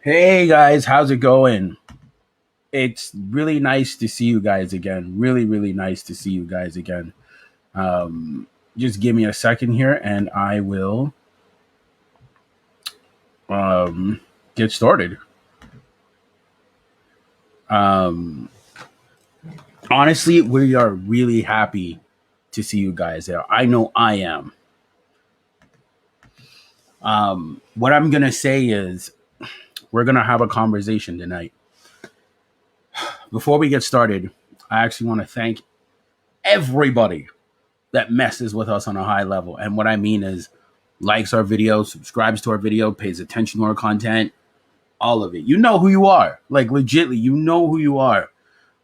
Hey guys, how's it going? It's really nice to see you guys again. Really, really nice to see you guys again. Um, just give me a second here and I will um, get started. Um, Honestly, we are really happy to see you guys there. I know I am. What I'm going to say is we're going to have a conversation tonight. Before we get started, I actually want to thank everybody that messes with us on a high level. And what I mean is likes our video, subscribes to our video, pays attention to our content, all of it. You know who you are. Like legitly, you know who you are.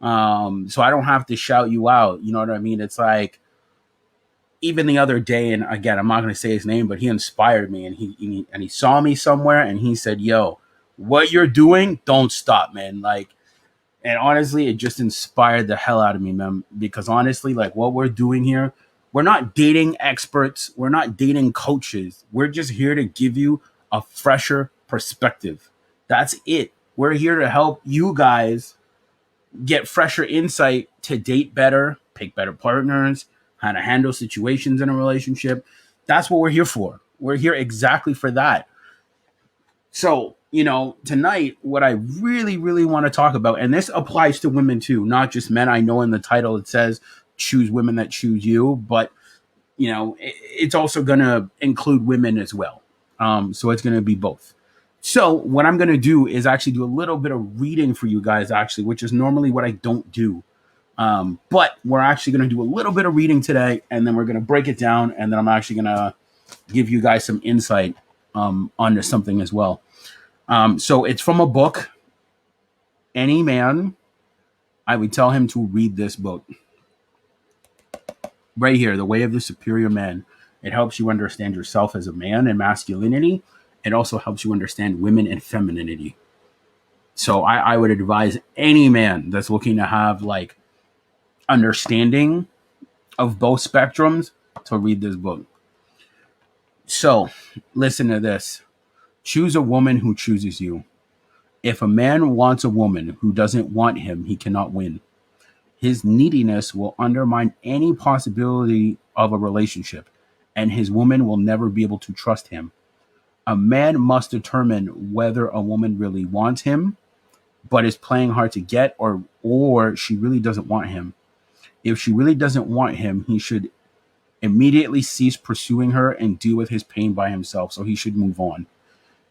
So I don't have to shout you out. You know what I mean? It's like even the other day, and again, I'm not going to say his name, but he inspired me, and he saw me somewhere, and he said, "Yo, what you're doing, don't stop, man." Like, and honestly, it just inspired the hell out of me, man. Because honestly, like what we're doing here, we're not dating experts, we're not dating coaches. We're just here to give you a fresher perspective. That's it. We're here to help you guys get fresher insight to date better, pick better partners, how to handle situations in a relationship. That's what we're here for. We're here exactly for that. So, tonight, what I really, really want to talk about, and this applies to women too, not just men. I know in the title it says choose women that choose you, but, it's also going to include women as well. So it's going to be both. So, what I'm going to do is actually do a little bit of reading for you guys, actually, which is normally what I don't do. But we're actually going to do a little bit of reading today, and then we're going to break it down, and then I'm actually going to give you guys some insight onto something as well. So it's from a book. Any man, I would tell him to read this book right here, The Way of the Superior Man. It helps you understand yourself as a man and masculinity. It also helps you understand women and femininity. So I would advise any man that's looking to have like understanding of both spectrums to read this book. So listen to this. Choose a woman who chooses you. If a man wants a woman who doesn't want him, he cannot win. His neediness will undermine any possibility of a relationship, and his woman will never be able to trust him. A man must determine whether a woman really wants him, but is playing hard to get, or she really doesn't want him. If she really doesn't want him, he should immediately cease pursuing her and deal with his pain by himself, so he should move on.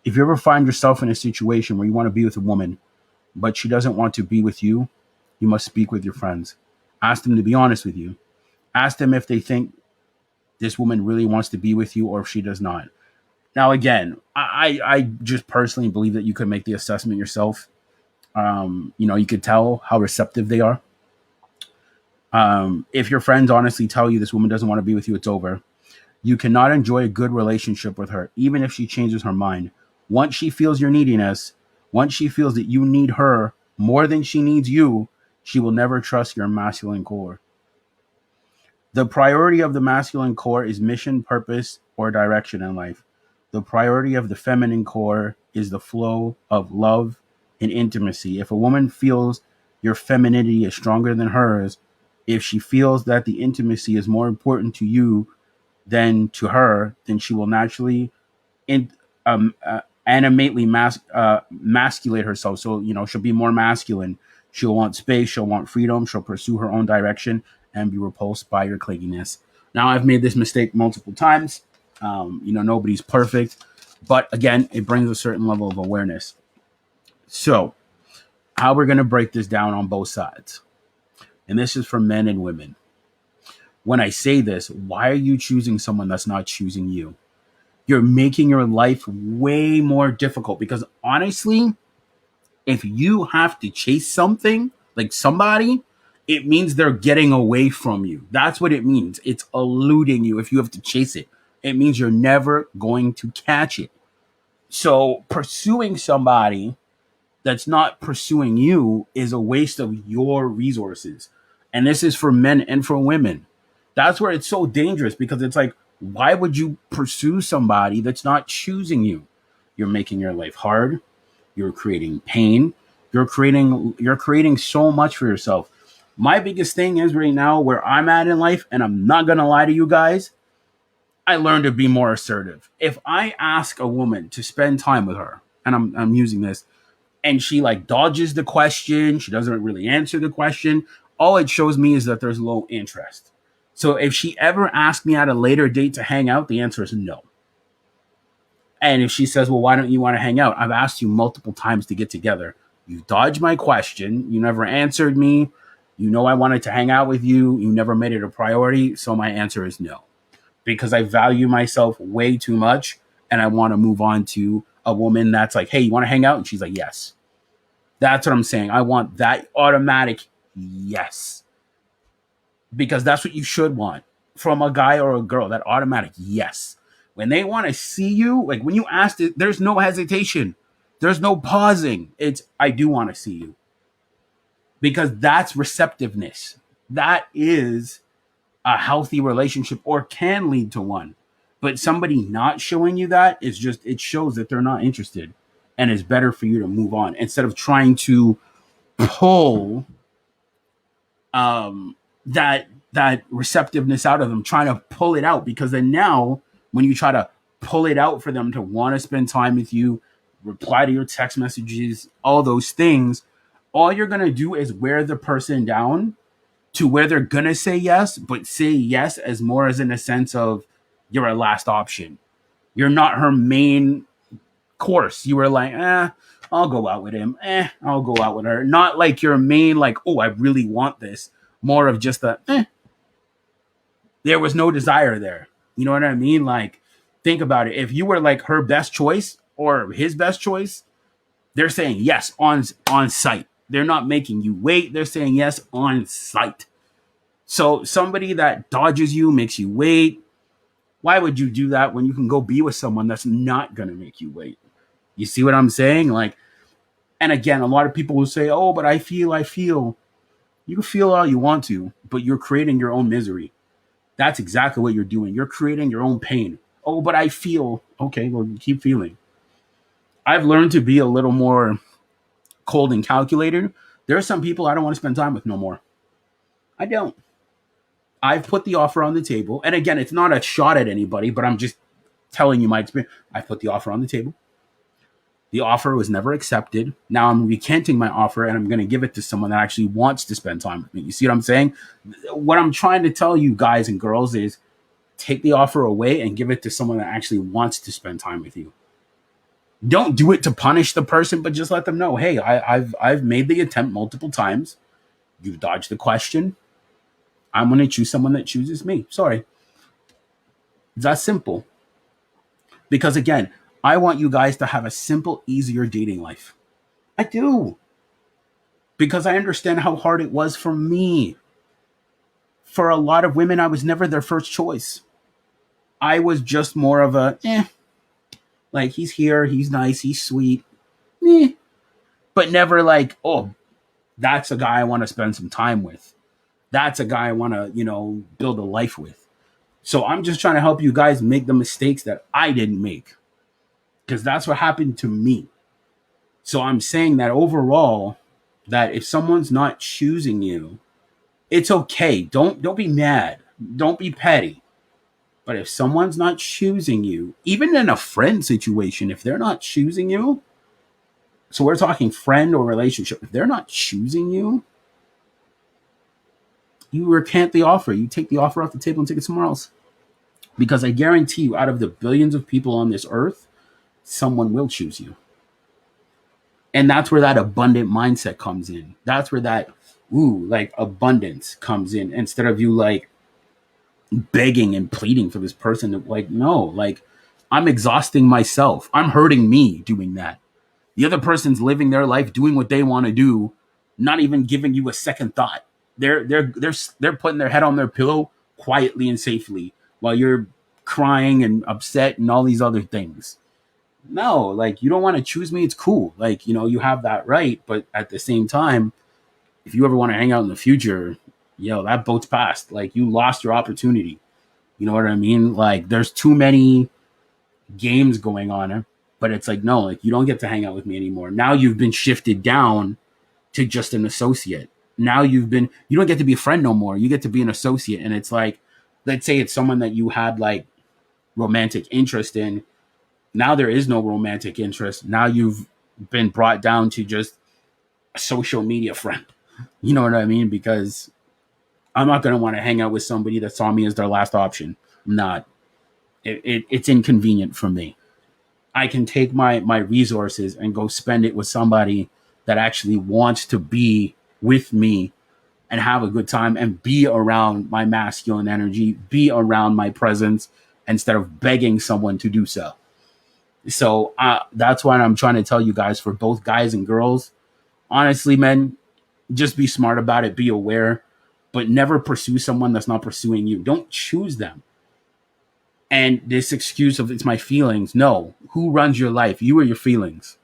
If you ever find yourself in a situation where you want to be with a woman, but she doesn't want to be with you, you must speak with your friends. Ask them to be honest with you. Ask them if they think this woman really wants to be with you or if she does not. Now, again, I just personally believe that you could make the assessment yourself. You could tell how receptive they are. If your friends honestly tell you this woman doesn't want to be with you, it's over. You cannot enjoy a good relationship with her, even if she changes her mind. Once she feels your neediness, once she feels that you need her more than she needs you, she will never trust your masculine core. The priority of the masculine core is mission, purpose, or direction in life. The priority of the feminine core is the flow of love and intimacy. If a woman feels your femininity is stronger than hers, if she feels that the intimacy is more important to you than to her, then she will naturally in, animately masculate herself. So, she'll be more masculine. She'll want space. She'll want freedom. She'll pursue her own direction and be repulsed by your clinginess. Now, I've made this mistake multiple times. Nobody's perfect. But again, it brings a certain level of awareness. So, how we're going to break this down on both sides. And this is for men and women. When I say this, why are you choosing someone that's not choosing you? You're making your life way more difficult because honestly, if you have to chase something like somebody, it means they're getting away from you. That's what it means. It's eluding you if you have to chase it. It means you're never going to catch it. So pursuing somebody that's not pursuing you is a waste of your resources. And this is for men and for women. That's where it's so dangerous because it's like, why would you pursue somebody that's not choosing you? You're making your life hard. You're creating pain. You're creating so much for yourself. My biggest thing is right now where I'm at in life, and I'm not gonna lie to you guys, I learned to be more assertive. If I ask a woman to spend time with her, and I'm using this, and she like dodges the question, she doesn't really answer the question, all it shows me is that there's low interest. So if she ever asks me at a later date to hang out, the answer is no. And if she says, well, why don't you want to hang out? I've asked you multiple times to get together. You dodged my question. You never answered me. You know I wanted to hang out with you. You never made it a priority. So my answer is no. Because I value myself way too much. And I want to move on to a woman that's like, hey, you want to hang out? And she's like, yes. That's what I'm saying. I want that automatic yes. Because that's what you should want from a guy or a girl, that automatic yes. When they want to see you, like when you ask it, there's no hesitation. There's no pausing. It's, I do want to see you. Because that's receptiveness. That is a healthy relationship, or can lead to one. But somebody not showing you that is just, it shows that they're not interested. And it's better for you to move on instead of trying to pull that receptiveness out of them, trying to pull it out. Because then now when you try to pull it out for them to want to spend time with you, reply to your text messages, all those things, all you're going to do is wear the person down to where they're going to say yes, but say yes as more as in a sense of you're a last option. You're not her main course. You were like, I'll go out with him. I'll go out with her. Not like your main, like, oh, I really want this. More of just a, there was no desire there. You know what I mean? Like, think about it. If you were like her best choice or his best choice, they're saying yes on site. They're not making you wait. They're saying yes on site. So somebody that dodges you, makes you wait. Why would you do that when you can go be with someone that's not going to make you wait? You see what I'm saying? Like, and again, a lot of people will say, oh, but I feel. You can feel all you want to, but you're creating your own misery. That's exactly what you're doing. You're creating your own pain. Oh, but I feel. Okay, well, keep feeling. I've learned to be a little more cold and calculated. There are some people I don't want to spend time with no more. I don't. I've put the offer on the table. And again, it's not a shot at anybody, but I'm just telling you my experience. I put the offer on the table. The offer was never accepted. Now I'm recanting my offer and I'm going to give it to someone that actually wants to spend time with me. You see what I'm saying? What I'm trying to tell you guys and girls is take the offer away and give it to someone that actually wants to spend time with you. Don't do it to punish the person, but just let them know, hey, I've made the attempt multiple times. You've dodged the question. I'm going to choose someone that chooses me. Sorry. It's that simple. Because again, I want you guys to have a simple, easier dating life. I do. Because I understand how hard it was for me. For a lot of women, I was never their first choice. I was just more of a, like, he's here, he's nice, he's sweet. But never like, oh, that's a guy I want to spend some time with. That's a guy I want to, build a life with. So I'm just trying to help you guys make the mistakes that I didn't make. Because that's what happened to me. So I'm saying that overall, that if someone's not choosing you, it's okay. Don't be mad. Don't be petty. But if someone's not choosing you, even in a friend situation, if they're not choosing you, so we're talking friend or relationship, if they're not choosing you, you recant the offer. You take the offer off the table and take it somewhere else. Because I guarantee you, out of the billions of people on this earth, someone will choose you. And that's where that abundant mindset comes in. That's where that, like abundance comes in. Instead of you like begging and pleading for this person to like, no, like I'm exhausting myself. I'm hurting me doing that. The other person's living their life, doing what they want to do, not even giving you a second thought. They're putting their head on their pillow quietly and safely while you're crying and upset and all these other things. No, like you don't want to choose me. It's cool. Like, you have that right. But at the same time, if you ever want to hang out in the future, that boat's passed. Like you lost your opportunity. You know what I mean? Like there's too many games going on. But it's like, no, like you don't get to hang out with me anymore. Now you've been shifted down to just an associate. Now you don't get to be a friend no more. You get to be an associate. And it's like, let's say it's someone that you had like romantic interest in. Now there is no romantic interest. Now you've been brought down to just a social media friend. You know what I mean? Because I'm not going to want to hang out with somebody that saw me as their last option. I'm not. It's inconvenient for me. I can take my resources and go spend it with somebody that actually wants to be with me and have a good time and be around my masculine energy, be around my presence instead of begging someone to do so. So that's why I'm trying to tell you guys, for both guys and girls, honestly, men, just be smart about it, be aware, but never pursue someone that's not pursuing you. Don't choose them. And this excuse of it's my feelings, no. Who runs your life? You or your feelings?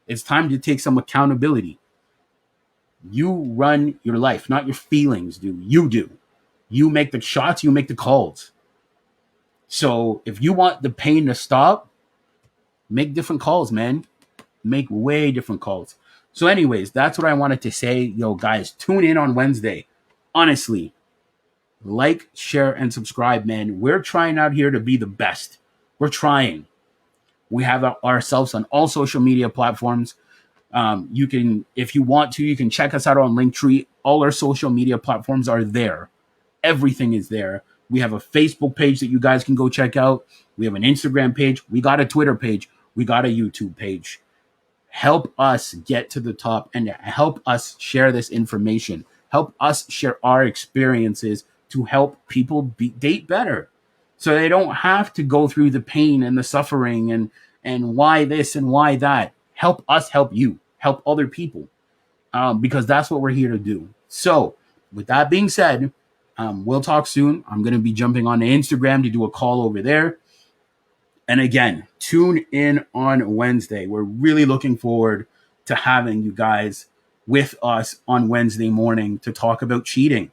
It's time to take some accountability. You run your life, not your feelings do. You do. You make the shots, you make the calls. So if you want the pain to stop, make different calls, man. Make way different calls. So anyways, that's what I wanted to say. Yo, guys, tune in on Wednesday. Honestly, like, share, and subscribe, man. We're trying out here to be the best. We're trying. We have ourselves on all social media platforms. You can, if you want to, you can check us out on Linktree. All our social media platforms are there. Everything is there. We have a Facebook page that you guys can go check out. We have an Instagram page. We got a Twitter page. We got a YouTube page. Help us get to the top and help us share this information. Help us share our experiences to help people date better, so they don't have to go through the pain and the suffering and why this and why that. Help us help you, help other people, because that's what we're here to do. So with that being said, we'll talk soon. I'm going to be jumping on Instagram to do a call over there. And again, tune in on Wednesday. We're really looking forward to having you guys with us on Wednesday morning to talk about cheating.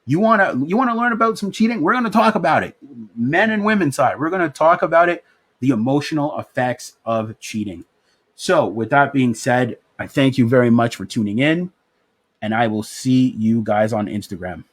You want to learn about some cheating? We're going to talk about it. Men and women side. We're going to talk about it, the emotional effects of cheating. So with that being said, I thank you very much for tuning in, and I will see you guys on Instagram.